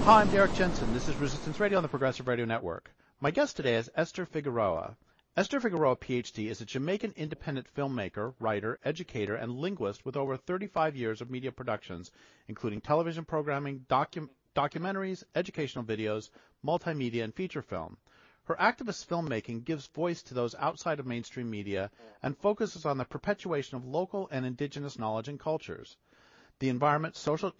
Hi, I'm Derrick Jensen. This is Resistance Radio on the Progressive Radio Network. My guest today is Esther Figueroa. Esther Figueroa Ph.D. is a Jamaican independent filmmaker, writer, educator, and linguist with over 35 years of media productions, including television programming, documentaries, educational videos, multimedia, and feature film. Her activist filmmaking gives voice to those outside of mainstream media and focuses on the perpetuation of local and indigenous knowledge and cultures, the environment, social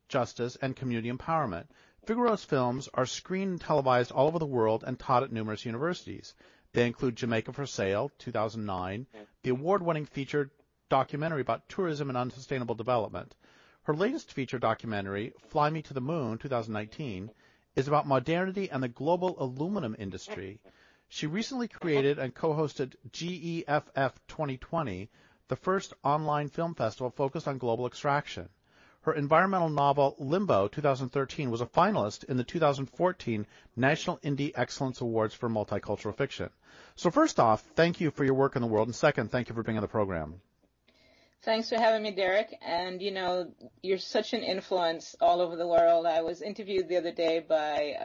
justice, and community empowerment. Figueroa's films are screened and televised all over the world and taught at numerous universities. They include Jamaica for Sale, 2009, the award-winning feature documentary about tourism and unsustainable development. Her latest feature documentary, Fly Me to the Moon, 2019, is about modernity and the global aluminum industry. She recently created and co-hosted GEFF 2020, the first online film festival focused on global extraction. Her environmental novel, Limbo, 2013, was a finalist in the 2014 National Indie Excellence Awards for Multicultural Fiction. So first off, thank you for your work in the world, and second, thank you for being on the program. Thanks for having me, Derek. And, you know, you're such an influence all over the world. I was interviewed the other day by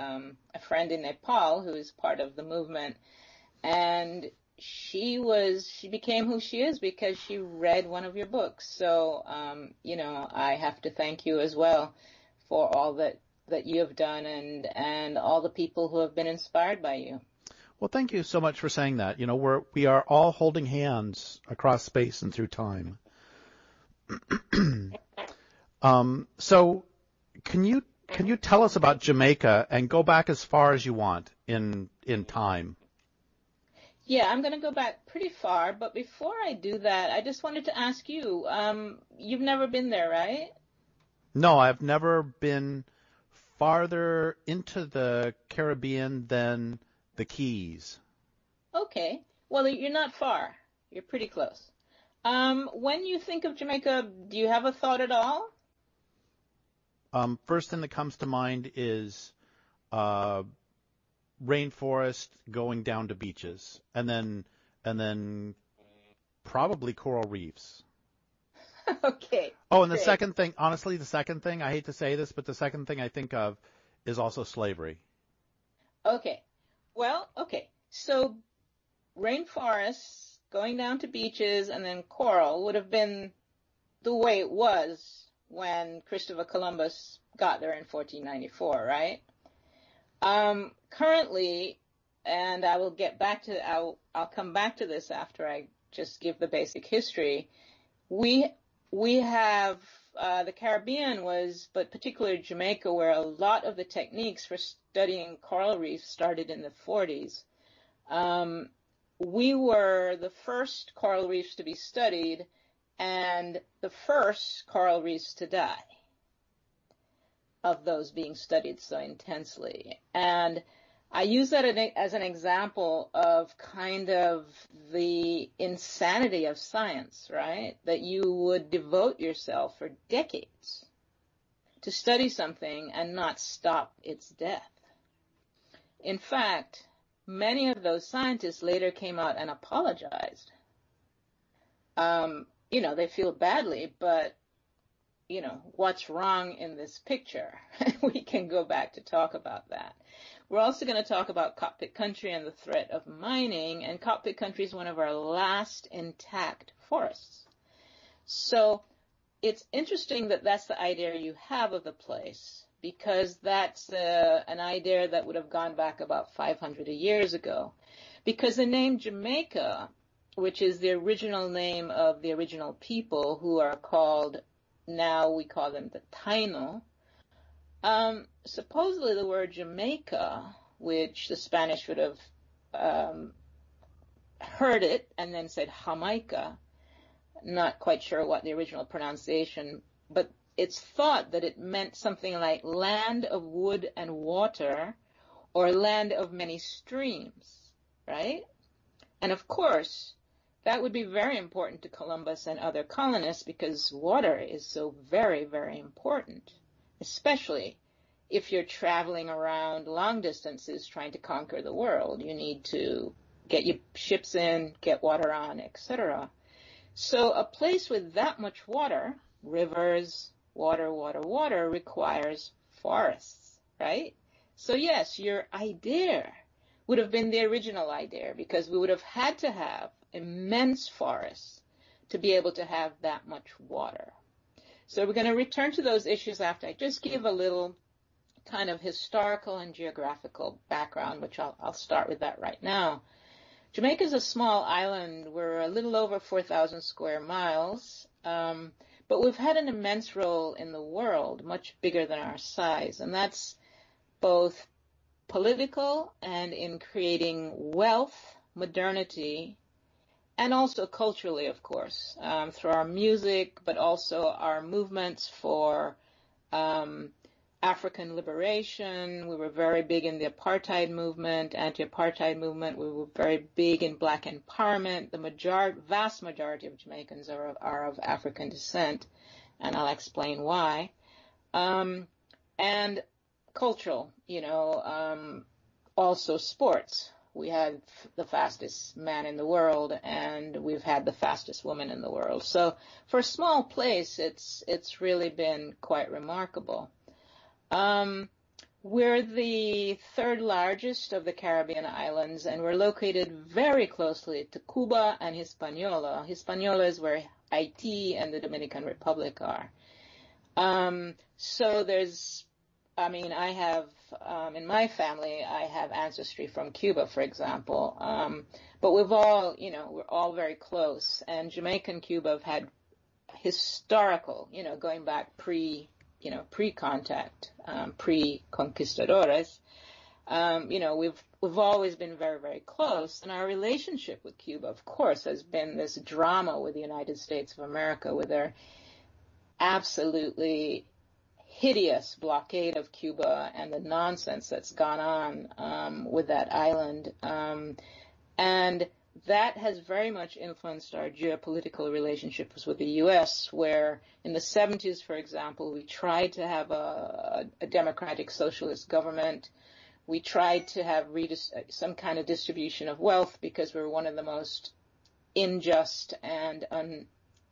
a friend in Nepal who is part of the movement, and she became who she is because she read one of your books. So, you know, I have to thank you as well for all that you have done and all the people who have been inspired by you. Well, thank you so much for saying that. You know, we are all holding hands across space and through time. So can you tell us about Jamaica and go back as far as you want in time? Yeah, I'm going to go back pretty far, but before I do that, I just wanted to ask you, you've never been there, right? No, I've never been farther into the Caribbean than the Keys. Okay. Well, you're not far. You're pretty close. When you think of Jamaica, do you have a thought at all? First thing that comes to mind is rainforest going down to beaches, and then probably coral reefs. Okay. Oh, and the second thing, honestly, I hate to say this, but the second thing I think of is also slavery. Okay. Well, okay. So rainforests going down to beaches and then coral would have been the way it was when Christopher Columbus got there in 1494, right? Currently, and I will get back to, I'll come back to this after I just give the basic history. We have, the Caribbean but particularly Jamaica, where a lot of the techniques for studying coral reefs started in the 40s. We were the first coral reefs to be studied and the first coral reefs to die, of those being studied so intensely. And I use that as an example of kind of the insanity of science, right? That you would devote yourself for decades to study something and not stop its death. In fact, many of those scientists later came out and apologized. You know, they feel badly, but you know, what's wrong in this picture? We can go back to talk about that. We're also going to talk about cockpit country and the threat of mining, and cockpit country is one of our last intact forests. So it's interesting that that's the idea you have of the place, because that's an idea that would have gone back about 500 years ago. Because the name Jamaica, which is the original name of the original people who are called, now we call them the Taino. Supposedly the word Jamaica, which the Spanish would have heard it and then said Jamaica, not quite sure what the original pronunciation, but it's thought that it meant something like land of wood and water or land of many streams, right? And of course, that would be very important to Columbus and other colonists because water is so very, very important, especially if you're traveling around long distances trying to conquer the world. You need to get your ships in, get water on, etc. So a place with that much water, rivers, water, requires forests. right? So yes, your idea would have been the original idea, because we would have had to have immense forests to be able to have that much water. So we're going to return to those issues after I just give a little kind of historical and geographical background, which I'll start with that right now. Jamaica is a small island. We're a little over 4,000 square miles, but we've had an immense role in the world, much bigger than our size, and that's both political and in creating wealth, modernity, and also culturally, of course, through our music, but also our movements for African liberation. We were very big in the apartheid movement, anti-apartheid movement. We were very big in black empowerment. The vast majority of Jamaicans are of African descent, and I'll explain why. And cultural, also sports. We had the fastest man in the world, and we've had the fastest woman in the world. So for a small place, it's really been quite remarkable. We're the third largest of the Caribbean islands, and we're located very closely to Cuba and Hispaniola. Hispaniola is where Haiti and the Dominican Republic are. So I have, in my family, I have ancestry from Cuba, for example. But we're all very close. And Jamaica and Cuba have had historical, going back pre-contact, pre-conquistadores. We've always been very, very close. And our relationship with Cuba, of course, has been this drama with the United States of America, with their absolutely hideous blockade of Cuba and the nonsense that's gone on with that island. And that has very much influenced our geopolitical relationships with the U.S., where in the 70s, for example, we tried to have a democratic socialist government. We tried to have some kind of distribution of wealth, because we were one of the most unjust and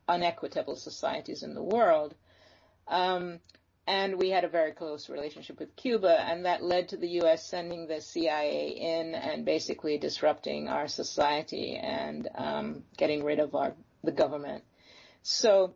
unequitable societies in the world. And we had a very close relationship with Cuba, and that led to the U.S. sending the CIA in and basically disrupting our society and getting rid of the government. So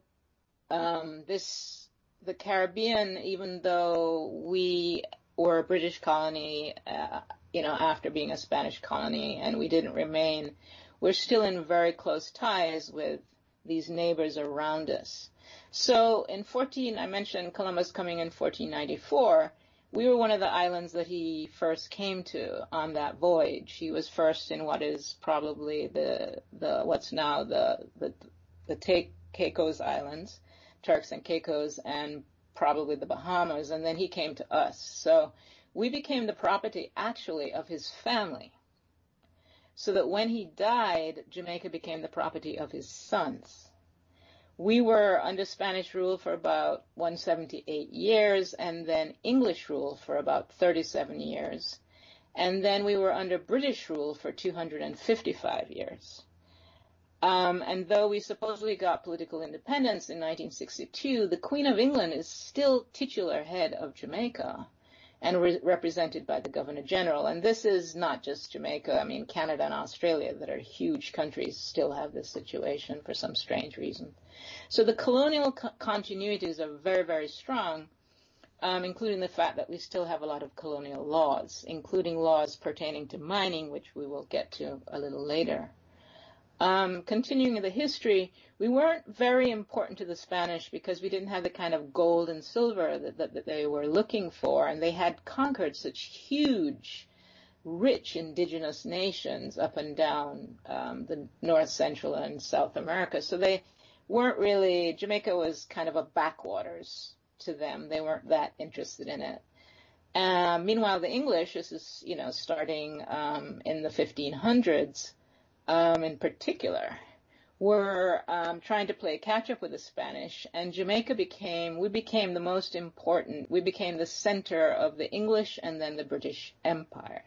the Caribbean, even though we were a British colony, after being a Spanish colony, and we didn't remain, we're still in very close ties with these neighbors around us. So I mentioned Columbus coming in 1494. We were one of the islands that he first came to on that voyage. He was first in what is probably what's now the Caicos Islands, Turks and Caicos, and probably the Bahamas, and then he came to us. So we became the property, actually, of his family. So that when he died, Jamaica became the property of his sons. We were under Spanish rule for about 178 years, and then English rule for about 37 years. And then we were under British rule for 255 years. And though we supposedly got political independence in 1962, the Queen of England is still titular head of Jamaica and represented by the Governor General. And this is not just Jamaica. Canada and Australia, that are huge countries, still have this situation for some strange reason. So the colonial continuities are very, very strong, including the fact that we still have a lot of colonial laws, including laws pertaining to mining, which we will get to a little later. Continuing the history, we weren't very important to the Spanish because we didn't have the kind of gold and silver that they were looking for, and they had conquered such huge, rich indigenous nations up and down the North, Central, and South America. So they weren't really, Jamaica was kind of a backwaters to them. They weren't that interested in it. Meanwhile, the English, this is, starting in the 1500s, in particular, were trying to play catch up with the Spanish, and Jamaica became the most important. We became the center of the English and then the British Empire.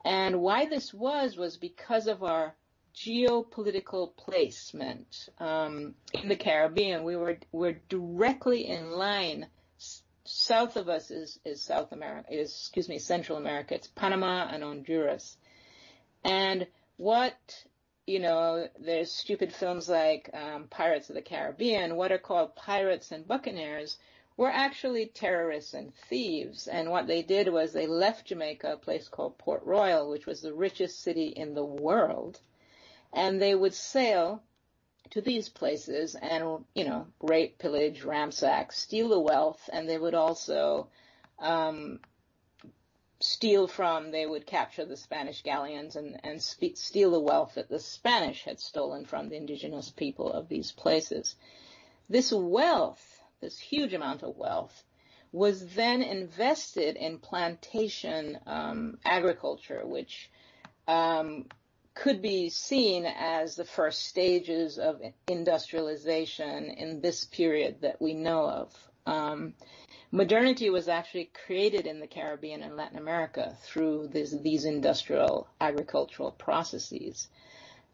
And why this was because of our geopolitical placement in the Caribbean. We're directly in line south of us is South America, Central America. It's Panama and Honduras. And there's stupid films like Pirates of the Caribbean. What are called pirates and buccaneers were actually terrorists and thieves. And what they did was they left Jamaica, a place called Port Royal, which was the richest city in the world. And they would sail to these places and, rape, pillage, ransack, steal the wealth. And they would also they would capture the Spanish galleons and steal the wealth that the Spanish had stolen from the indigenous people of these places. This wealth, this huge amount of wealth, was then invested in plantation agriculture, which could be seen as the first stages of industrialization in this period that we know of. Modernity was actually created in the Caribbean and Latin America through these industrial agricultural processes.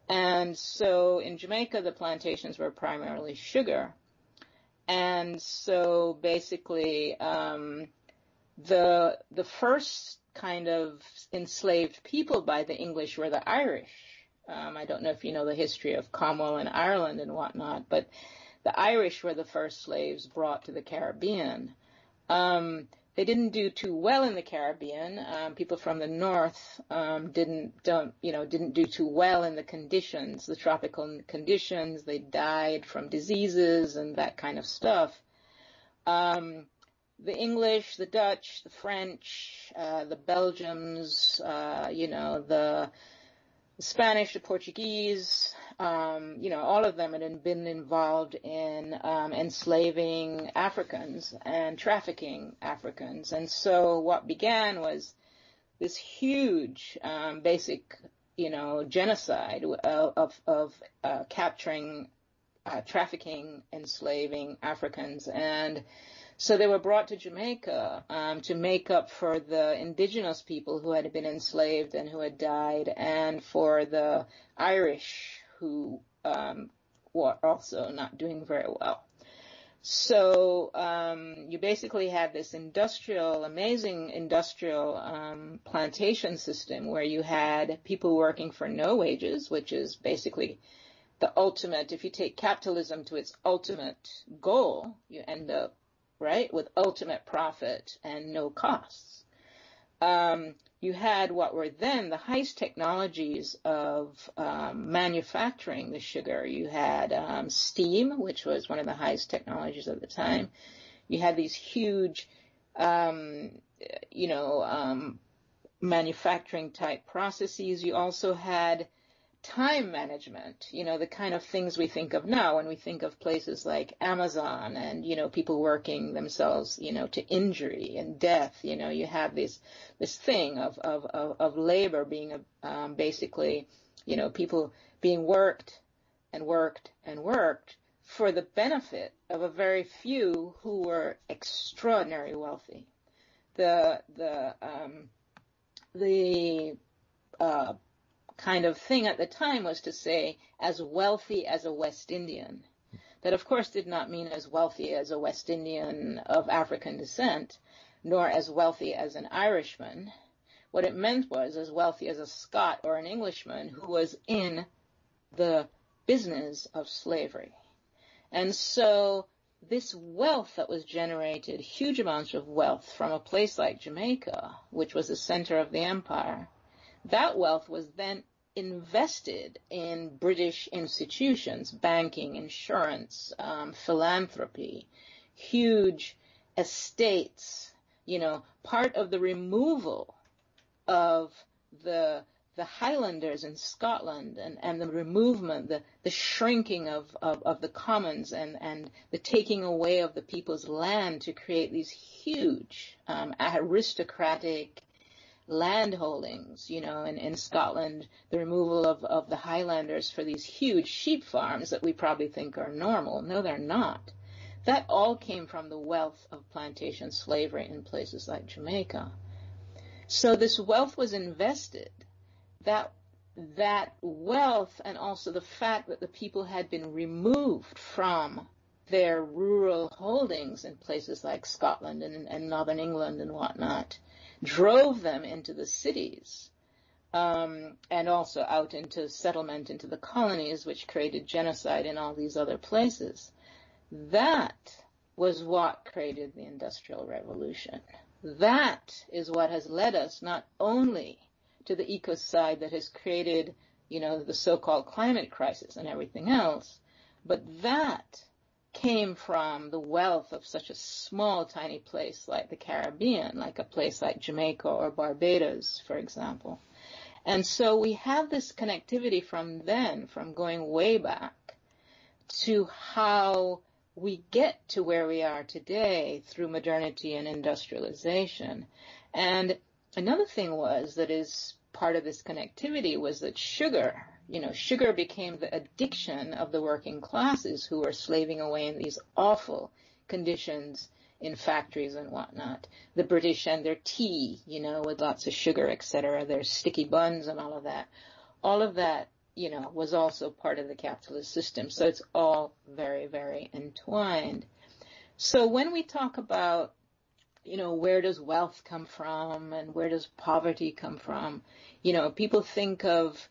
And so in Jamaica, the plantations were primarily sugar. And so basically, the first kind of enslaved people by the English were the Irish. I don't know if you know the history of Cromwell and Ireland and whatnot, but the Irish were the first slaves brought to the Caribbean. They didn't do too well in the Caribbean. People from the north didn't do too well in the conditions, the tropical conditions. They died from diseases and that kind of stuff. The English, the Dutch, the French, the Belgians, the Spanish, the Portuguese, all of them had been involved in enslaving Africans and trafficking Africans. And so what began was this huge basic, genocide of capturing, trafficking, enslaving Africans. And so they were brought to Jamaica to make up for the indigenous people who had been enslaved and who had died, and for the Irish who were also not doing very well. So you basically had this amazing industrial plantation system where you had people working for no wages, which is basically the ultimate. If you take capitalism to its ultimate goal, you end up with ultimate profit and no costs. You had what were then the highest technologies of manufacturing the sugar. You had steam, which was one of the highest technologies at the time. You had these huge, manufacturing type processes. You also had time management, the kind of things we think of now when we think of places like Amazon and, people working themselves, to injury and death. You have this thing of labor being basically, people being worked and worked and worked for the benefit of a very few who were extraordinarily wealthy. The kind of thing at the time was to say as wealthy as a West Indian. That, of course, did not mean as wealthy as a West Indian of African descent, nor as wealthy as an Irishman. What it meant was as wealthy as a Scot or an Englishman who was in the business of slavery. And so this wealth that was generated, huge amounts of wealth from a place like Jamaica, which was the center of the empire, that wealth was then invested in British institutions, banking, insurance, philanthropy, huge estates, part of the removal of the Highlanders in Scotland and the removement, the shrinking of the commons and the taking away of the people's land to create these huge aristocratic land holdings, in Scotland, the removal of the Highlanders for these huge sheep farms that we probably think are normal. No, they're not. That all came from the wealth of plantation slavery in places like Jamaica. So this wealth was invested. That wealth, and also the fact that the people had been removed from their rural holdings in places like Scotland and northern England and whatnot, drove them into the cities, and also out into settlement, into the colonies, which created genocide in all these other places. That was what created the Industrial Revolution. That is what has led us not only to the ecocide that has created, the so-called climate crisis and everything else, but that came from the wealth of such a small, tiny place like the Caribbean, like a place like Jamaica or Barbados, for example. And so we have this connectivity from then, from going way back, to how we get to where we are today through modernity and industrialization. And another thing that is part of this connectivity was that sugar became the addiction of the working classes who were slaving away in these awful conditions in factories and whatnot. The British and their tea, with lots of sugar, etc., their sticky buns and all of that. All of that, was also part of the capitalist system. So it's all very, very entwined. So when we talk about, where does wealth come from and where does poverty come from, people think of,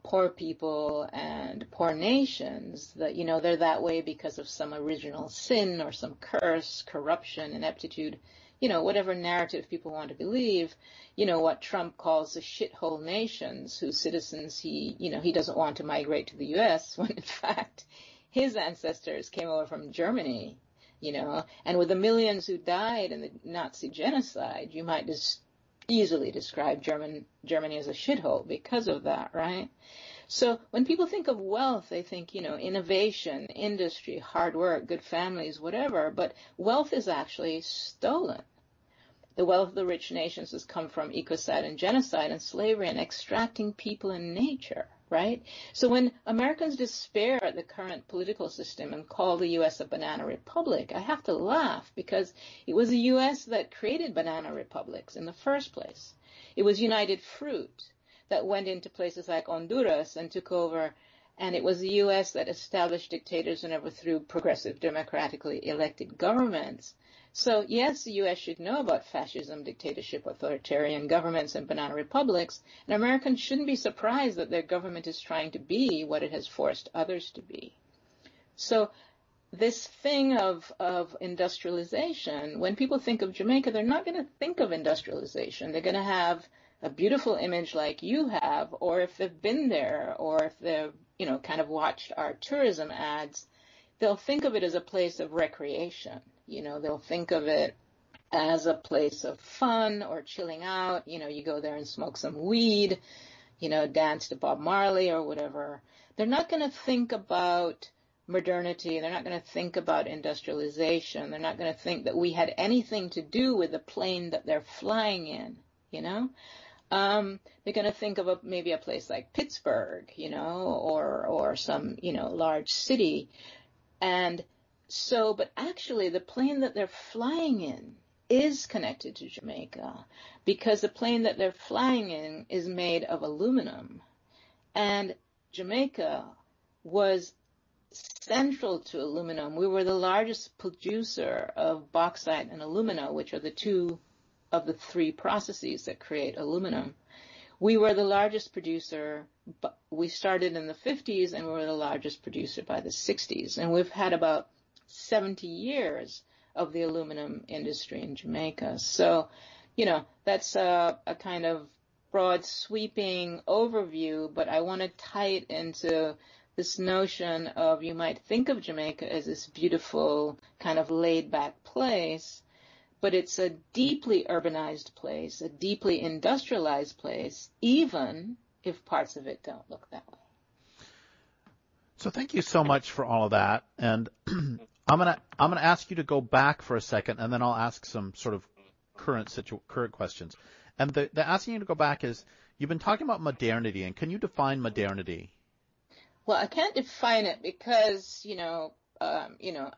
poor people and poor nations, that, they're that way because of some original sin or some curse, corruption, ineptitude, whatever narrative people want to believe, what Trump calls the shithole nations whose citizens he doesn't want to migrate to the U.S., when in fact his ancestors came over from Germany, and with the millions who died in the Nazi genocide, you might just easily describe Germany as a shithole because of that, right? So when people think of wealth, they think, innovation, industry, hard work, good families, whatever, but wealth is actually stolen. The wealth of the rich nations has come from ecocide and genocide and slavery and extracting people and nature, right? So when Americans despair at the current political system and call the U.S. a banana republic, I have to laugh because it was the U.S. that created banana republics in the first place. It was United Fruit that went into places like Honduras and took over, and it was the U.S. that established dictators and overthrew progressive, democratically elected governments. So, yes, the U.S. should know about fascism, dictatorship, authoritarian governments, and banana republics, and Americans shouldn't be surprised that their government is trying to be what it has forced others to be. So this thing of industrialization, when people think of Jamaica, they're not going to think of industrialization. They're going to have a beautiful image like you have, or if they've been there, or if they've, kind of watched our tourism ads, they'll think of it as a place of recreation. They'll think of it as a place of fun or chilling out. You go there and smoke some weed, dance to Bob Marley or whatever. They're not going to think about modernity. They're not going to think about industrialization. They're not going to think that we had anything to do with the plane that they're flying in, They're going to think of maybe a place like Pittsburgh, or some, large city. And so, but actually the plane that they're flying in is connected to Jamaica because the plane that they're flying in is made of aluminum. And Jamaica was central to aluminum. We were the largest producer of bauxite and alumina, which are the two of the three processes that create aluminum. We were the largest producer. We started in the 50s and we were the largest producer by the 60s. And we've had about 70 years of the aluminum industry in Jamaica. So, that's a kind of broad sweeping overview, but I want to tie it into this notion of, you might think of Jamaica as this beautiful kind of laid back place, but it's a deeply urbanized place, a deeply industrialized place, even if parts of it don't look that way. So thank you so much for all of that. And I'm gonna ask you to go back for a second, and then I'll ask some sort of current questions. And the asking you to go back is, you've been talking about modernity, and can you define modernity? Well, I can't define it because,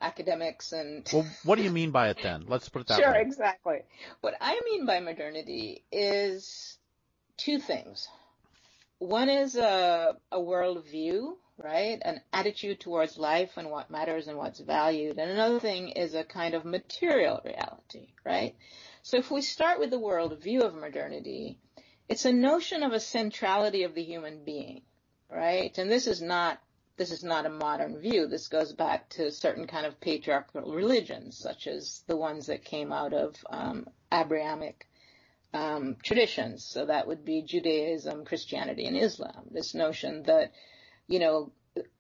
academics and... Well, what do you mean by it then? Let's put it that way. Sure, exactly. What I mean by modernity is two things. one is a worldview, right? An attitude towards life and what matters and what's valued. And another thing is a kind of material reality, right? So if we start with the worldview of modernity, it's a notion of a centrality of the human being, right? And this is not a modern view. This goes back to certain kind of patriarchal religions, such as the ones that came out of Abrahamic traditions. So that would be Judaism, Christianity, and Islam. This notion that,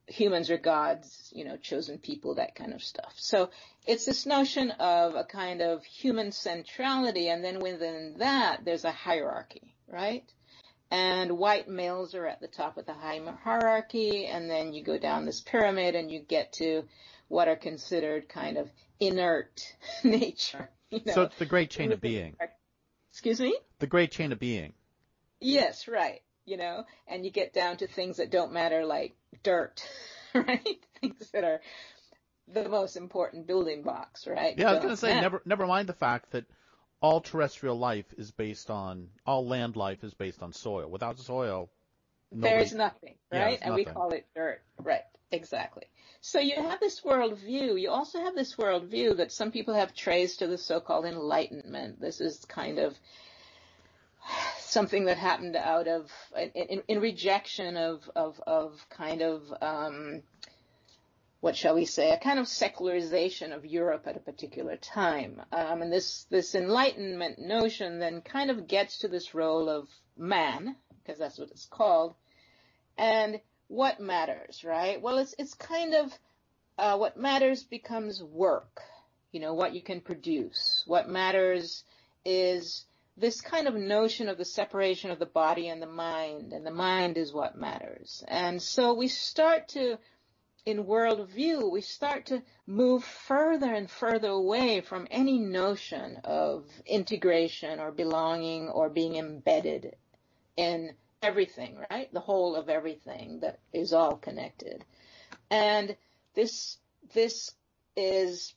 humans are gods, chosen people, that kind of stuff. So it's this notion of a kind of human centrality, and then within that, there's a hierarchy, right? And white males are at the top of the hierarchy, and then you go down this pyramid and you get to what are considered kind of inert nature. So it's the great chain of being. Excuse me? The great chain of being. Yes, right. And you get down to things that don't matter, like dirt, right? Things that are the most important building blocks, right? Yeah, I was going to say, never mind the fact that all terrestrial life is based on, all land life is based on soil. Without soil, there's nothing, right? Yeah, and we call it dirt. Right, exactly. So you have this worldview. You also have this worldview that some people have traced to the so-called Enlightenment. This is kind of something that happened out of, in rejection of kind of, what shall we say, a kind of secularization of Europe at a particular time. And this Enlightenment notion then kind of gets to this role of man, because that's what it's called, and what matters, right? Well, it's kind of, what matters becomes work, what you can produce. What matters is this kind of notion of the separation of the body and the mind is what matters. And so we start to, in worldview, we start to move further and further away from any notion of integration or belonging or being embedded in everything, right? The whole of everything that is all connected. And this is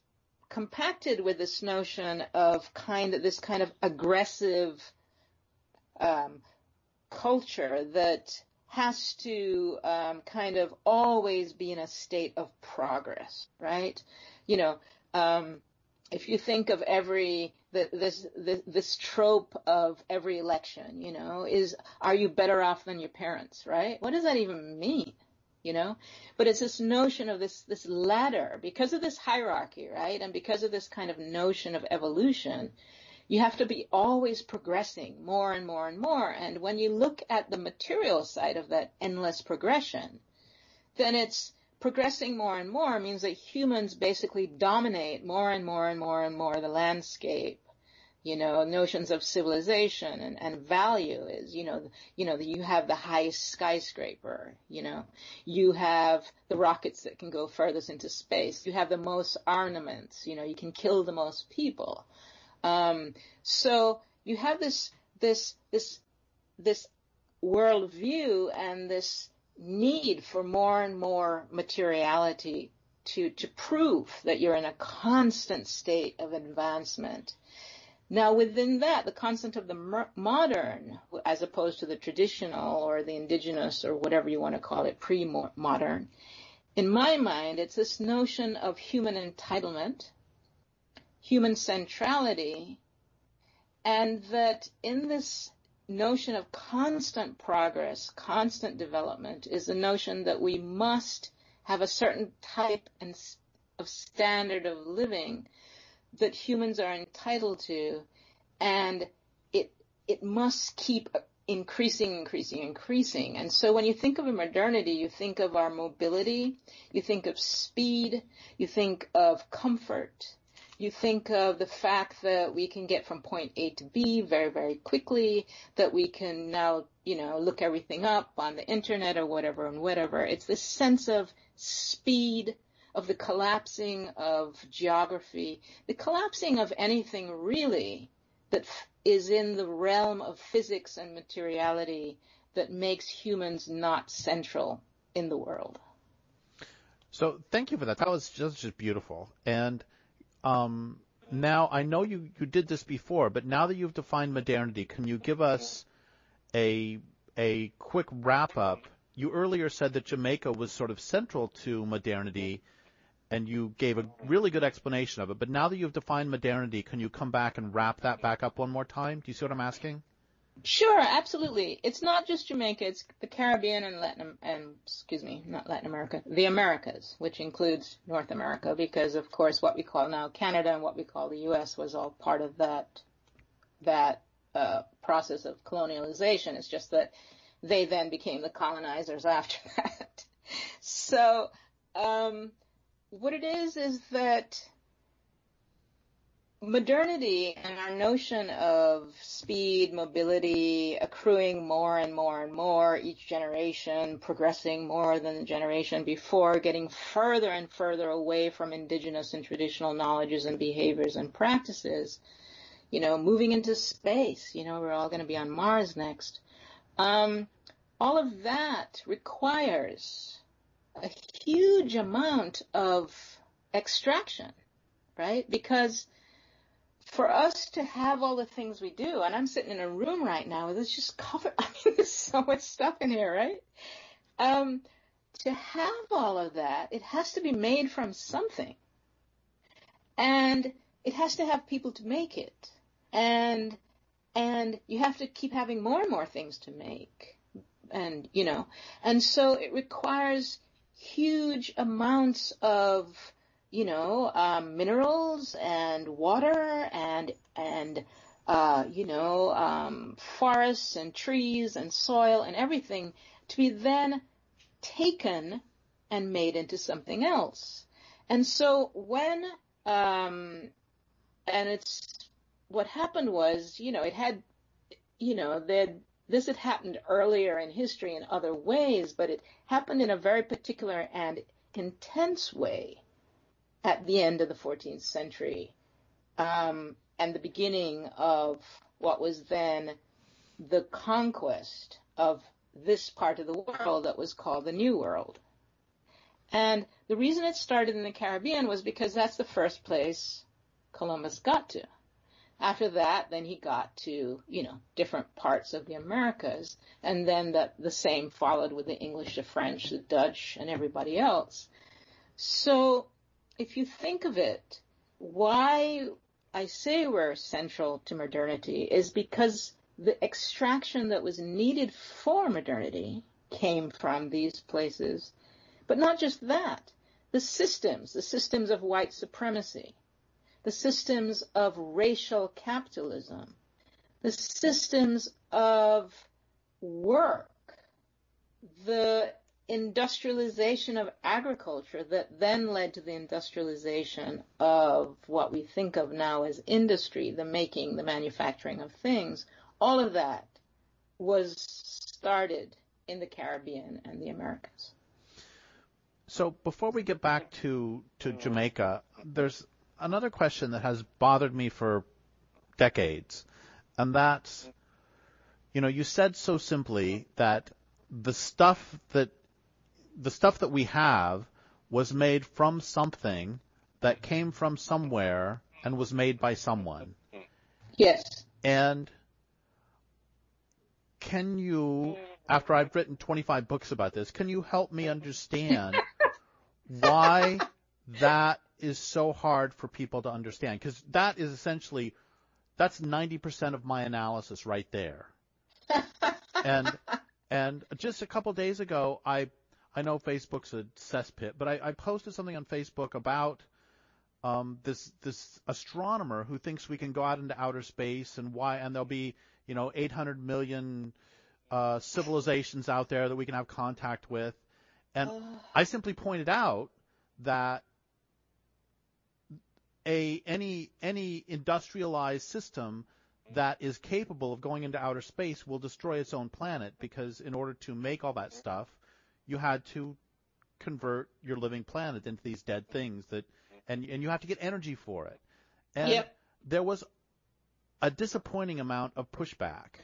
compacted with this notion of this kind of aggressive culture that has to kind of always be in a state of progress, right? If you think of this trope of every election, are you better off than your parents, right? What does that even mean? But it's this notion of this ladder, because of this hierarchy, right? And because of this kind of notion of evolution, you have to be always progressing more and more and more. And when you look at the material side of that endless progression, then it's progressing more and more means that humans basically dominate more and more and more and more the landscape. Notions of civilization and value is, you have the highest skyscraper, you have the rockets that can go furthest into space, you have the most armaments, you can kill the most people. So you have this worldview and this need for more and more materiality to prove that you're in a constant state of advancement. Now, within that, the concept of the modern, as opposed to the traditional or the indigenous or whatever you want to call it, pre-modern, in my mind, it's this notion of human entitlement, human centrality, and that in this notion of constant progress, constant development, is the notion that we must have a certain type of standard of living that humans are entitled to, and it must keep increasing. And so when you think of a modernity, you think of our mobility, you think of speed, you think of comfort, you think of the fact that we can get from point A to B very, very quickly, that we can now, look everything up on the internet or whatever and whatever. It's this sense of speed, of the collapsing of geography, the collapsing of anything really that is in the realm of physics and materiality that makes humans not central in the world. So thank you for that. That was just beautiful. And now I know you did this before, but now that you've defined modernity, can you give us a a quick wrap-up, you earlier said that Jamaica was sort of central to modernity, and you gave a really good explanation of it. But now that you've defined modernity, can you come back and wrap that back up one more time? Do you see what I'm asking? Sure, absolutely. It's not just Jamaica, it's the Caribbean and not Latin America, the Americas, which includes North America, because of course what we call now Canada and what we call the US was all part of that process of colonialization. It's just that they then became the colonizers after that. So what it is that modernity and our notion of speed, mobility, accruing more and more and more, each generation progressing more than the generation before, getting further and further away from indigenous and traditional knowledges and behaviors and practices, moving into space, we're all going to be on Mars next. All of that requires a huge amount of extraction, right? Because for us to have all the things we do, and I'm sitting in a room right now that's just covered, there's so much stuff in here, right? To have all of that, it has to be made from something. And it has to have people to make it. And you have to keep having more and more things to make. And, and so it requires huge amounts of minerals and water and forests and trees and soil and everything to be then taken and made into something else. And so when, and it's, what happened was, it had, this had happened earlier in history in other ways, but it happened in a very particular and intense way at the end of the 14th century, and the beginning of what was then the conquest of this part of the world that was called the New World. And the reason it started in the Caribbean was because that's the first place Columbus got to. After that, then he got to, different parts of the Americas, and then the same followed with the English, the French, the Dutch, and everybody else. So if you think of it, why I say we're central to modernity is because the extraction that was needed for modernity came from these places. But not just that, the systems of white supremacy, the systems of racial capitalism, the systems of work, the industrialization of agriculture that then led to the industrialization of what we think of now as industry, the making, the manufacturing of things, all of that was started in the Caribbean and the Americas. So before we get back to Jamaica, there's another question that has bothered me for decades, and that's, you said so simply that the stuff that we have was made from something that came from somewhere and was made by someone. Yes. And can you, after I've written 25 books about this, can you help me understand why that is so hard for people to understand? Because that is essentially, that's 90% of my analysis right there. And just a couple days ago, I know Facebook's a cesspit, but I posted something on Facebook about this astronomer who thinks we can go out into outer space and there'll be 800 million civilizations out there that we can have contact with, and I simply pointed out that any industrialized system that is capable of going into outer space will destroy its own planet, because in order to make all that stuff, you had to convert your living planet into these dead things and you have to get energy for it. And there was a disappointing amount of pushback.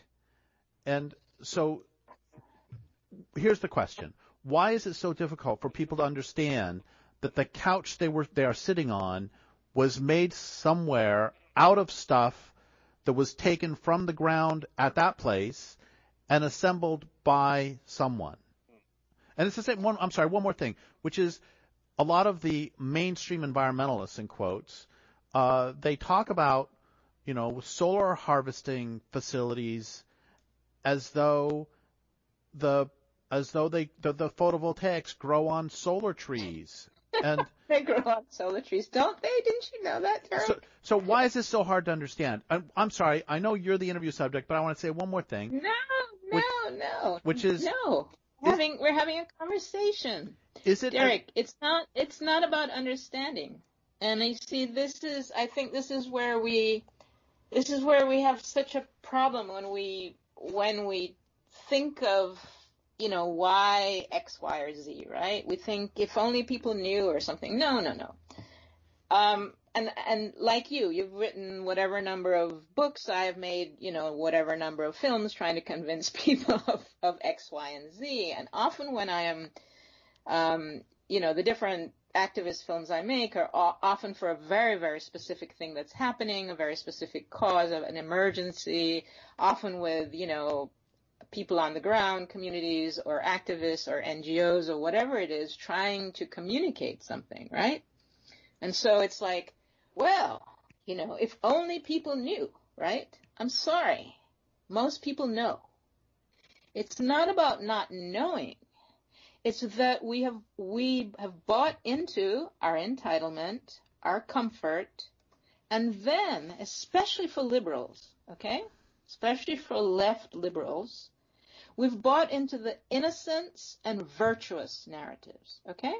And so here's the question. Why is it so difficult for people to understand that the couch they are sitting on was made somewhere out of stuff that was taken from the ground at that place and assembled by someone. And it's the same one. I'm sorry, one more thing, which is a lot of the mainstream environmentalists, in quotes, they talk about, solar harvesting facilities as though the photovoltaics grow on solar trees. And they grow on solar trees, don't they? Didn't you know that, Derrick? So why is this so hard to understand? I'm sorry. I know you're the interview subject, but I want to say one more thing. No. Which is no. We're having a conversation. Is it, Derrick? It's not about understanding. And I see I think this is where we have such a problem when we think of, why X, Y, or Z, right? We think if only people knew or something. No. And like you've written whatever number of books. I've made, whatever number of films trying to convince people of X, Y, and Z. And often when I am, the different activist films I make are often for a very, very specific thing that's happening, a very specific cause of an emergency, often with, people on the ground, communities or activists or NGOs or whatever it is trying to communicate something, right? And so it's like, well, if only people knew, right? I'm sorry. Most people know. It's not about not knowing. It's that we have bought into our entitlement, our comfort, and then, especially for liberals, okay? Especially for left liberals, we've bought into the innocence and virtuous narratives, okay?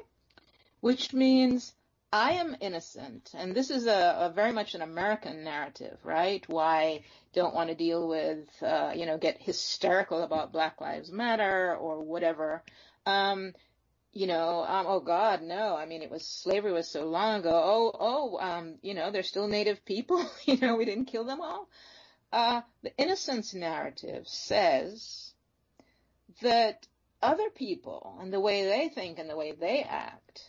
Which means I am innocent, and this is a very much an American narrative, right? Why don't want to deal with, get hysterical about Black Lives Matter or whatever. Oh God, no. I mean, slavery was so long ago. They're still native people. We didn't kill them all. The innocence narrative says that other people and the way they think and the way they act,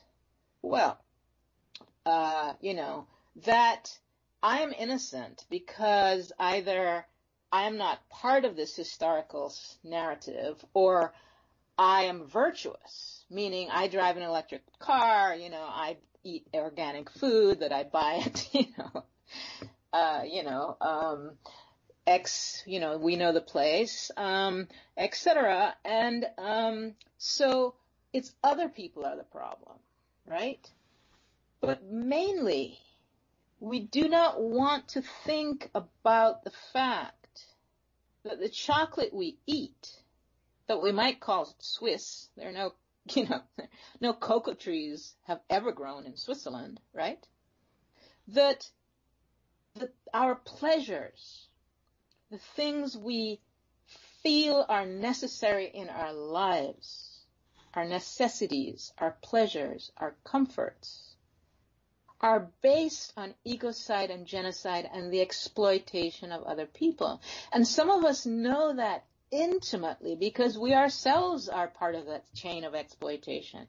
that I am innocent because either I am not part of this historical narrative or I am virtuous, meaning I drive an electric car, I eat organic food that I buy at, X, we know the place, etc. And so it's other people are the problem, right? But mainly, we do not want to think about the fact that the chocolate we eat, that we might call Swiss, there are no cocoa trees have ever grown in Switzerland, right? That our pleasures, the things we feel are necessary in our lives, our necessities, our pleasures, our comforts, are based on ecocide and genocide and the exploitation of other people. And some of us know that intimately because we ourselves are part of that chain of exploitation.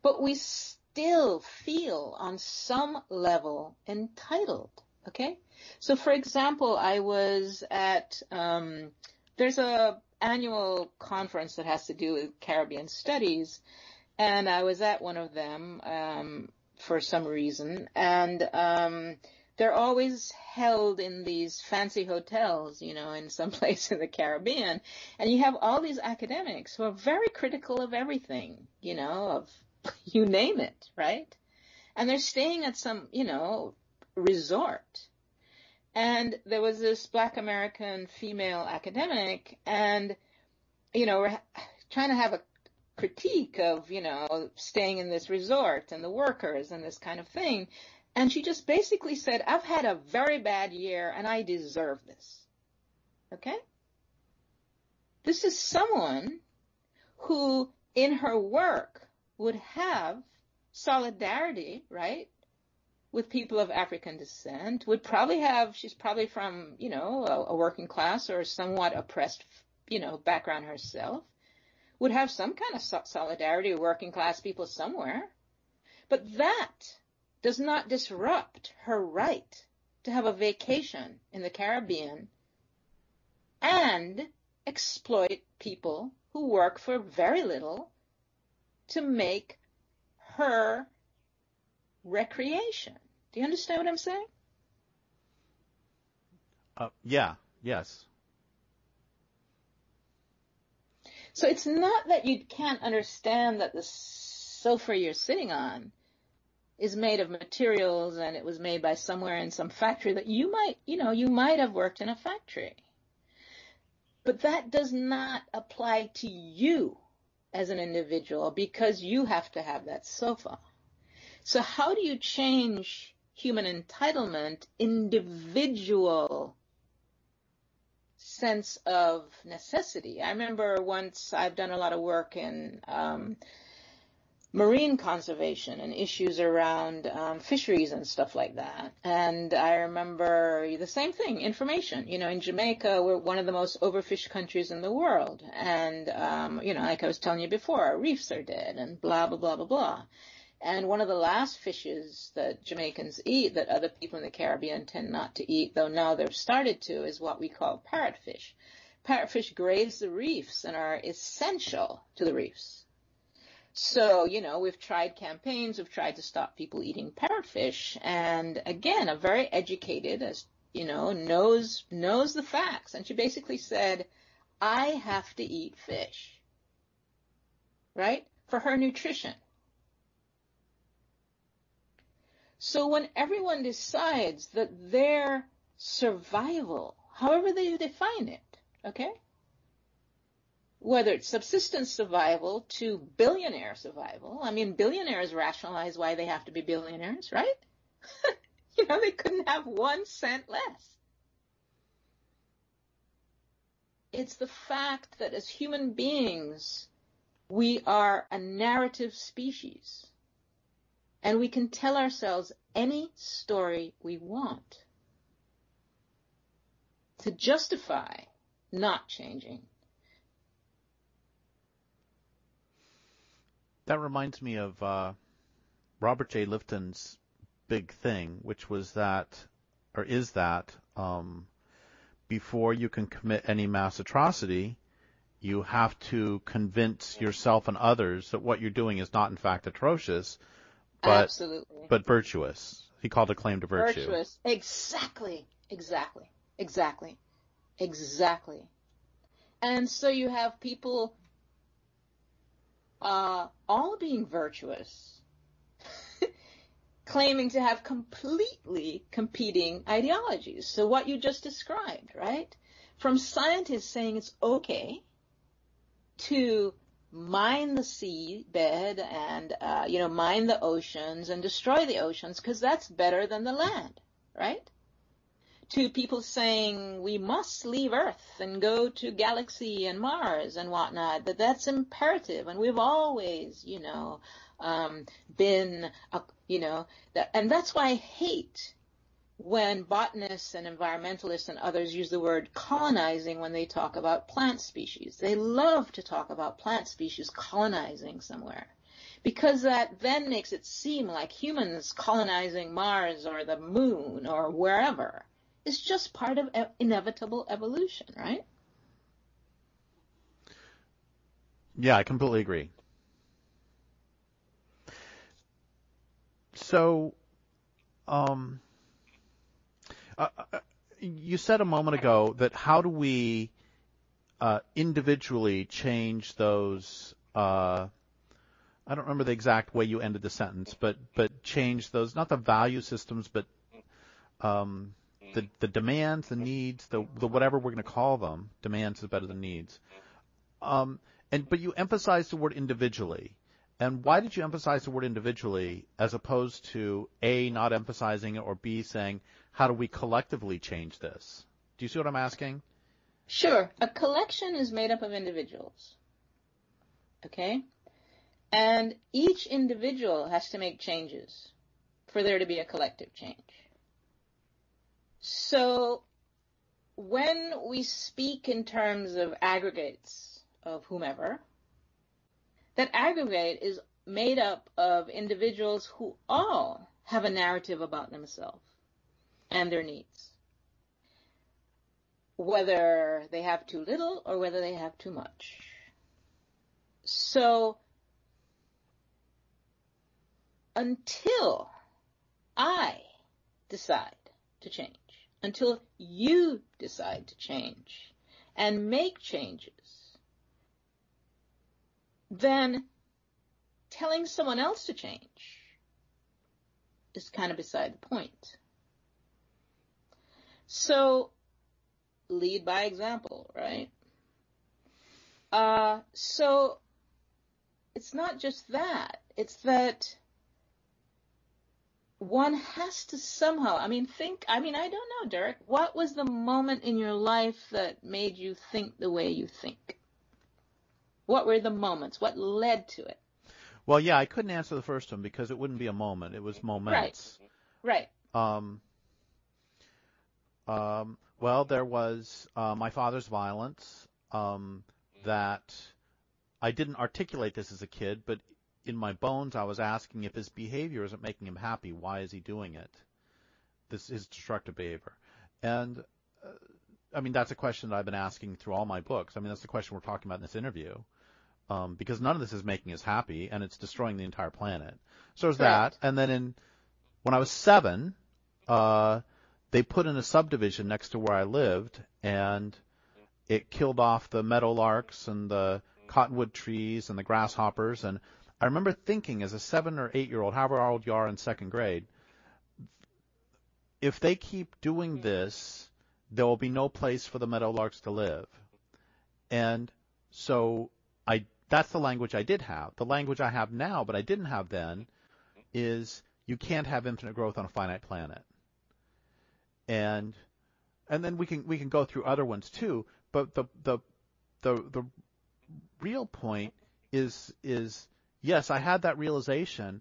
But we still feel on some level entitled, okay? So for example, I was at, there's a annual conference that has to do with Caribbean studies, and I was at one of them for some reason, and they're always held in these fancy hotels, in some place in the Caribbean, and you have all these academics who are very critical of everything, of you name it, right? And they're staying at some, resort. And there was this Black American female academic, and, we're trying to have a critique of, staying in this resort and the workers and this kind of thing. And she just basically said, I've had a very bad year and I deserve this. Okay? This is someone who in her work would have solidarity, right, with people of African descent, would probably have, she's probably from, a working class or somewhat oppressed, background herself, would have some kind of solidarity with working class people somewhere. But that does not disrupt her right to have a vacation in the Caribbean and exploit people who work for very little to make her recreation. Do you understand what I'm saying? Yes. So it's not that you can't understand that the sofa you're sitting on is made of materials and it was made by somewhere in some factory that you might have worked in a factory. But that does not apply to you as an individual because you have to have that sofa. So how do you change human entitlement, individual sense of necessity? I remember once I've done a lot of work in marine conservation and issues around fisheries and stuff like that. And I remember the same thing, information. In Jamaica, we're one of the most overfished countries in the world. And, like I was telling you before, our reefs are dead and blah, blah, blah, blah, blah. And one of the last fishes that Jamaicans eat that other people in the Caribbean tend not to eat, though now they've started to, is what we call parrotfish. Parrotfish graze the reefs and are essential to the reefs. So, we've tried campaigns, we've tried to stop people eating parrotfish. And again, a very educated, knows the facts. And she basically said, I have to eat fish, right, for her nutrition. So when everyone decides that their survival, however they define it, okay, whether it's subsistence survival to billionaire survival, billionaires rationalize why they have to be billionaires, right? They couldn't have 1 cent less. It's the fact that as human beings, we are a narrative species. And we can tell ourselves any story we want to justify not changing. That reminds me of Robert J. Lifton's big thing, which was is that before you can commit any mass atrocity, you have to convince yourself and others that what you're doing is not in fact atrocious, Absolutely. But virtuous. He called it claim to virtue. Virtuous. Exactly. And so you have people all being virtuous, claiming to have completely competing ideologies. So what you just described, right? From scientists saying it's okay to mine the seabed and, mine the oceans and destroy the oceans because that's better than the land, right? To people saying we must leave Earth and go to Galaxy and Mars and whatnot, that's imperative. And we've always, been, and that's why I hate when botanists and environmentalists and others use the word colonizing when they talk about plant species. They love to talk about plant species colonizing somewhere because that then makes it seem like humans colonizing Mars or the moon or wherever is just part of inevitable evolution, right? Yeah, I completely agree. So, you said a moment ago that how do we individually change those, I don't remember the exact way you ended the sentence, but change those, not the value systems, but the demands, the needs, the whatever we're going to call them. Demands is better than needs. But you emphasized the word individually. And why did you emphasize the word individually as opposed to A, not emphasizing it, or B, saying, how do we collectively change this? Do you see what I'm asking? Sure. A collection is made up of individuals. Okay? And each individual has to make changes for there to be a collective change. So when we speak in terms of aggregates of whomever, that aggregate is made up of individuals who all have a narrative about themselves and their needs. whether they have too little or whether they have too much. So until I decide to change, until you decide to change and make changes, then telling someone else to change is kind of beside the point. So lead by example, right? So it's not just that. It's that one has to somehow, I don't know, Derrick, what was the moment in your life that made you think the way you think? What were the moments? What led to it? Well, yeah, I couldn't answer the first one because it wouldn't be a moment. It was moments. Right. Well, there was my father's violence that I didn't articulate this as a kid, but in my bones I was asking if his behavior isn't making him happy, why is he doing it? This is destructive behavior. And, that's a question that I've been asking through all my books. That's the question we're talking about in this interview. Because none of this is making us happy, and it's destroying the entire planet. So there's that. And then when I was 7, they put in a subdivision next to where I lived, and it killed off the meadowlarks and the cottonwood trees and the grasshoppers. And I remember thinking as a 7 or 8-year-old, however old you are in second grade, if they keep doing this, there will be no place for the meadowlarks to live. And so that's the language I did have. The language I have now, but I didn't have then, is you can't have infinite growth on a finite planet. And then we can go through other ones too. But the real point is yes, I had that realization,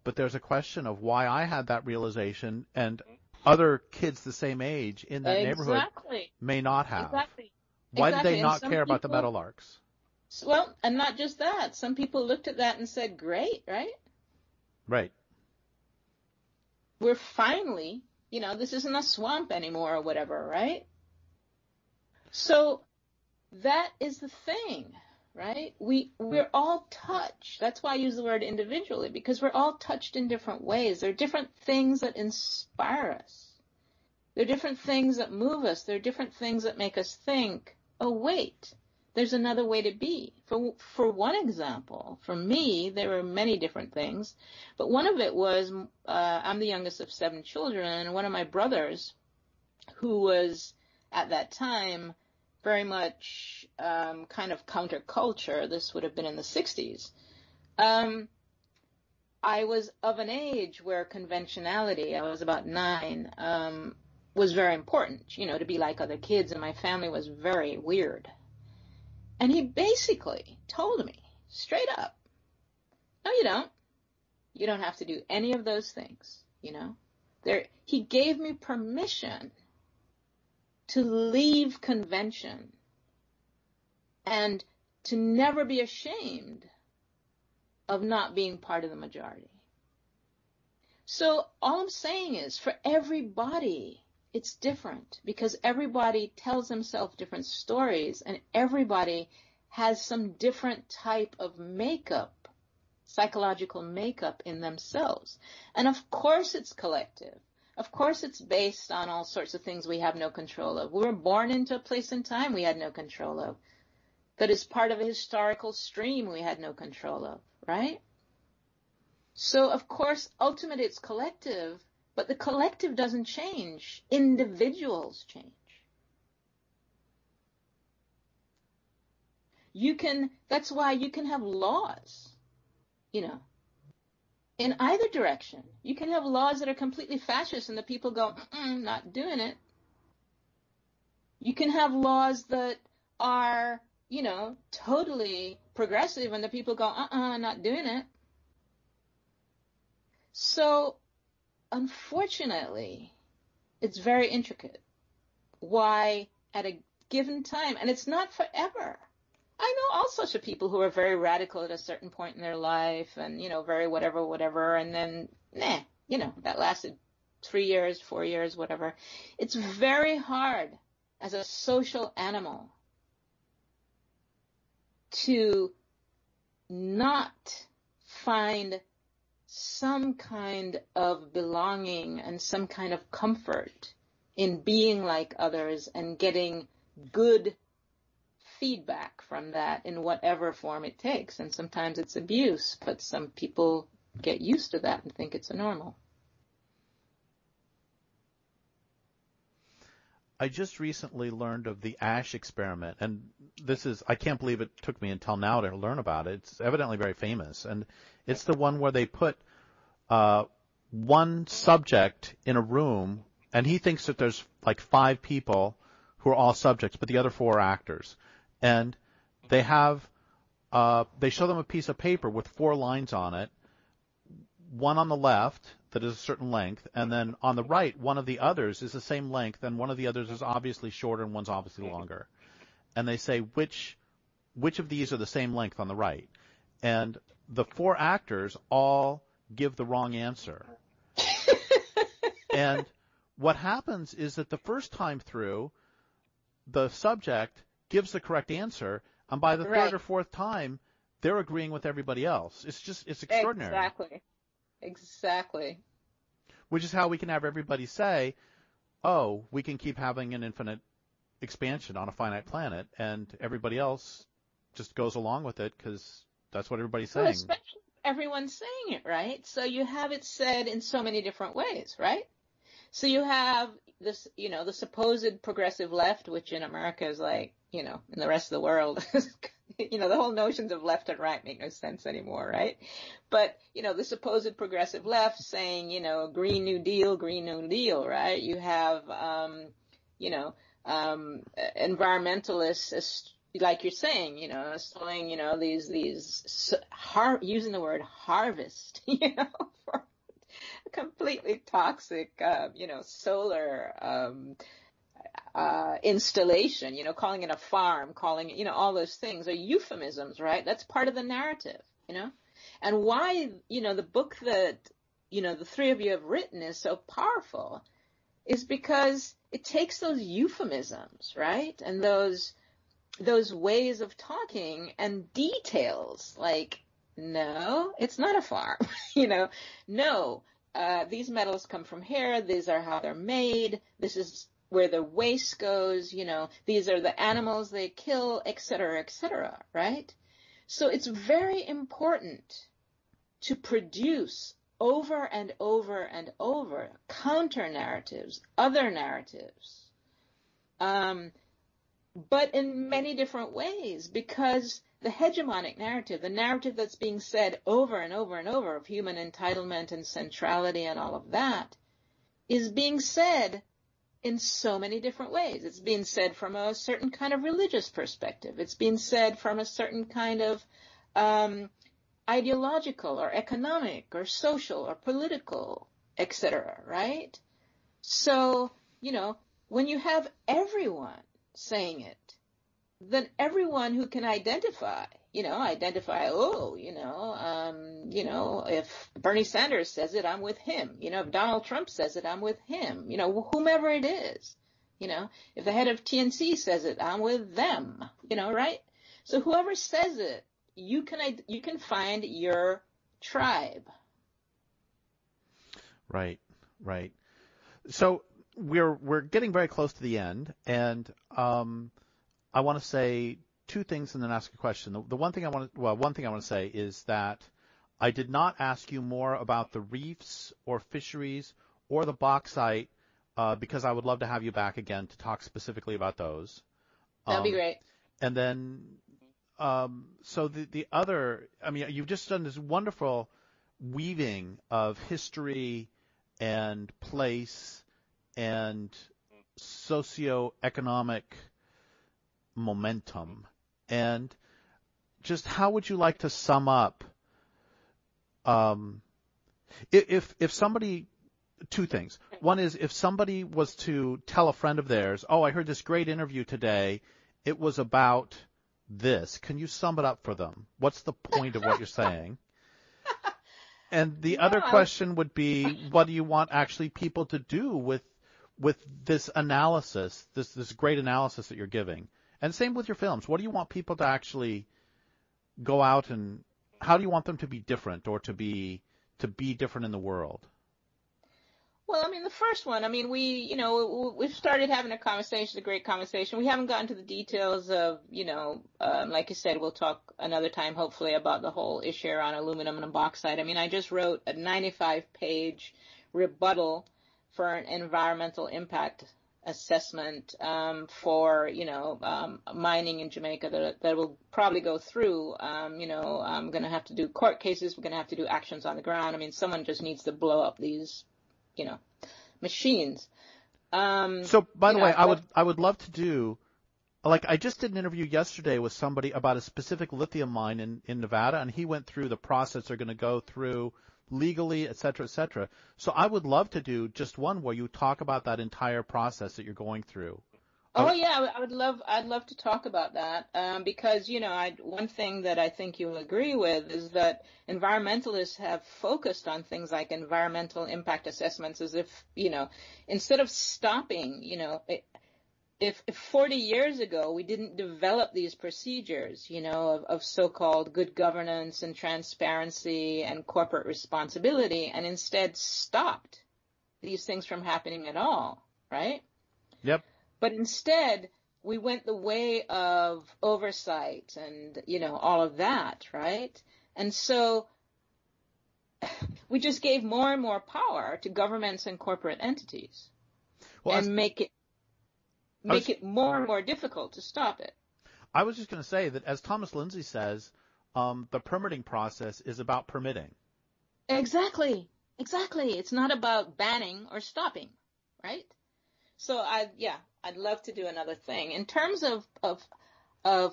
but there's a question of why I had that realization and other kids the same age in that neighborhood may not have. Exactly. Why did they not care about the meadowlarks? Well, and not just that. Some people looked at that and said, great, right? Right. We're finally, this isn't a swamp anymore or whatever, right? So that is the thing, right? We're all touched. That's why I use the word individually, because we're all touched in different ways. There are different things that inspire us. There are different things that move us. There are different things that make us think, oh, wait, there's another way to be. For one example, for me, there were many different things, but one of it was I'm the youngest of 7 children, and one of my brothers, who was at that time very much kind of counterculture, this would have been in the 60s, I was of an age where conventionality, I was about 9, was very important, to be like other kids, and my family was very weird. And he basically told me straight up, no, you don't. You don't have to do any of those things, He gave me permission to leave convention and to never be ashamed of not being part of the majority. So all I'm saying is, for everybody, it's different, because everybody tells themselves different stories, and everybody has some different type of makeup, psychological makeup in themselves. And of course it's collective. Of course it's based on all sorts of things we have no control of. We were born into a place and time we had no control of, that is part of a historical stream we had no control of, right? So of course, ultimately it's collective, but the collective doesn't change. Individuals change. That's why you can have laws, in either direction. You can have laws that are completely fascist and the people go, not doing it. You can have laws that are, totally progressive and the people go, not doing it. So, unfortunately, it's very intricate why at a given time, and it's not forever. I know all sorts of people who are very radical at a certain point in their life and, very whatever, and then, that lasted 3 years, 4 years, whatever. It's very hard as a social animal to not find some kind of belonging and some kind of comfort in being like others and getting good feedback from that in whatever form it takes. And sometimes it's abuse, but some people get used to that and think it's a normal. I just recently learned of the ash experiment, and I can't believe it took me until now to learn about it. It's evidently very famous, and it's the one where they put one subject in a room, and he thinks that there's like 5 people who are all subjects, but the other 4 are actors. And they show them a piece of paper with 4 lines on it, one on the left that is a certain length, and then on the right, one of the others is the same length, and one of the others is obviously shorter and one's obviously longer. And they say which of these are the same length on the right. And the 4 actors all give the wrong answer. And what happens is that the first time through, the subject gives the correct answer, and by the third or fourth time, they're agreeing with everybody else. It's extraordinary. Exactly. Which is how we can have everybody say, oh, we can keep having an infinite expansion on a finite planet, and everybody else just goes along with it because that's what everybody's saying. Well, especially everyone's saying it, right? So you have it said in so many different ways, right? So you have this, the supposed progressive left, which in America is like, in the rest of the world, the whole notions of left and right make no sense anymore, right? But, the supposed progressive left saying, Green New Deal, right? You have, environmentalists, like you're saying, saying, using the word harvest, for completely toxic, solar, installation, calling it a farm, calling it, all those things are euphemisms, right? That's part of the narrative, and why, the book that, the 3 of you have written is so powerful is because it takes those euphemisms, right? And those ways of talking and details like, no, it's not a farm, no, these metals come from here. These are how they're made. This is where the waste goes, these are the animals they kill, et cetera, right? So it's very important to produce over and over and over counter narratives, other narratives, but in many different ways, because the hegemonic narrative, the narrative that's being said over and over and over of human entitlement and centrality and all of that, is being said in so many different ways. It's being said from a certain kind of religious perspective. It's being said from a certain kind of ideological or economic or social or political, etc., right? So, when you have everyone saying it, then everyone who can identify, if Bernie Sanders says it, I'm with him. If Donald Trump says it, I'm with him. Whomever it is, if the head of TNC says it, I'm with them, right? So whoever says it, you can find your tribe. Right. So we're getting very close to the end, and I want to say 2 things and then ask a question. One thing I want to say is that I did not ask you more about the reefs or fisheries or the bauxite because I would love to have you back again to talk specifically about those. That'd be great. And then, so the other, you've just done this wonderful weaving of history and place and socioeconomic momentum. And just how would you like to sum up if somebody, 2 things. One is if somebody was to tell a friend of theirs, oh, I heard this great interview today, it was about this. Can you sum it up for them? What's the point of what you're saying? And the other question would be, what do you want actually people to do with with this analysis, this great analysis that you're giving, and same with your films, what do you want people to actually go out and how do you want them to be different or to be different in the world? Well, I mean, the first one, I mean, we've started having a conversation, a great conversation. We haven't gotten to the details of, like you said, we'll talk another time, hopefully, about the whole issue around aluminum and bauxite. I mean, I just wrote a 95-page rebuttal for an environmental impact assessment for, mining in Jamaica that will probably go through. I'm going to have to do court cases. We're going to have to do actions on the ground. I mean, someone just needs to blow up these machines. So, by the way, I would love to do, like, I just did an interview yesterday with somebody about a specific lithium mine in Nevada, and he went through the process they're going to go through legally, et cetera, et cetera. So I would love to do just one where you talk about that entire process that you're going through. Oh yeah, I'd love to talk about that because one thing that I think you'll agree with is that environmentalists have focused on things like environmental impact assessments as if instead of stopping if 40 years ago we didn't develop these procedures of so-called good governance and transparency and corporate responsibility and instead stopped these things from happening at all, right? Yep. But instead, we went the way of oversight and, all of that, right? And so we just gave more and more power to governments and corporate entities and make it more and more difficult to stop it. I was just going to say that, as Thomas Lindsay says, the permitting process is about permitting. Exactly. It's not about banning or stopping, right? So I'd love to do another thing. In terms of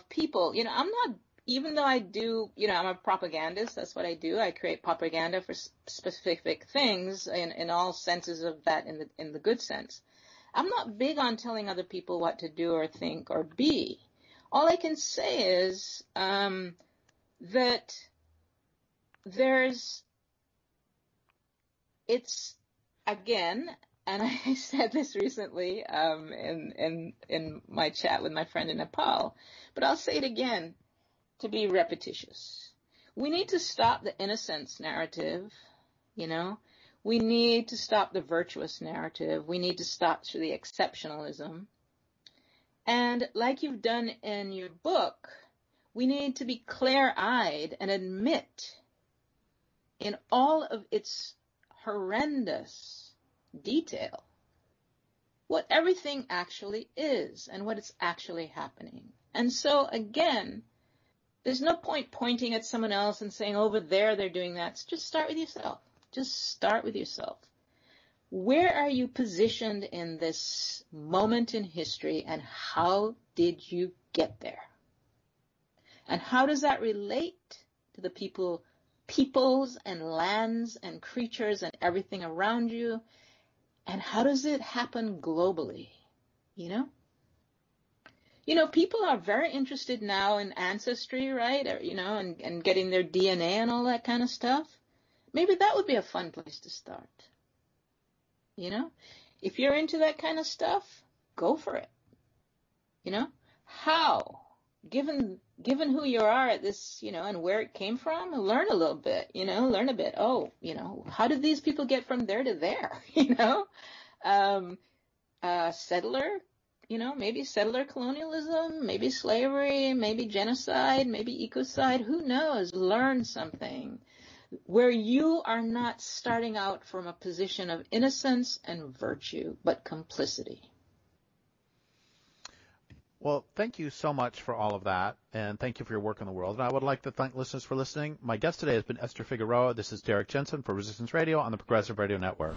people, I'm not, even though I do, I'm a propagandist, that's what I do. I create propaganda for specific things in all senses of that, in the good sense. I'm not big on telling other people what to do or think or be. All I can say is that it's, again, and I said this recently in my chat with my friend in Nepal, but I'll say it again to be repetitious. We need to stop the innocence narrative, We need to stop the virtuous narrative. We need to stop the exceptionalism. And like you've done in your book, we need to be clear-eyed and admit in all of its horrendous detail what everything actually is and what is actually happening. And so again, there's no point pointing at someone else and saying over there they're doing that. Just start with yourself. Where are you positioned in this moment in history and how did you get there? And how does that relate to the peoples and lands and creatures and everything around you? And how does it happen globally? People are very interested now in ancestry, right? Or, and getting their DNA and all that kind of stuff. Maybe that would be a fun place to start. If you're into that kind of stuff, go for it. How? Given who you are at this, and where it came from, learn a little bit, learn a bit. Oh, how did these people get from there to there? Settler, maybe settler colonialism, maybe slavery, maybe genocide, maybe ecocide, who knows? Learn something where you are not starting out from a position of innocence and virtue, but complicity. Well, thank you so much for all of that, and thank you for your work in the world. And I would like to thank listeners for listening. My guest today has been Esther Figueroa. This is Derrick Jensen for Resistance Radio on the Progressive Radio Network.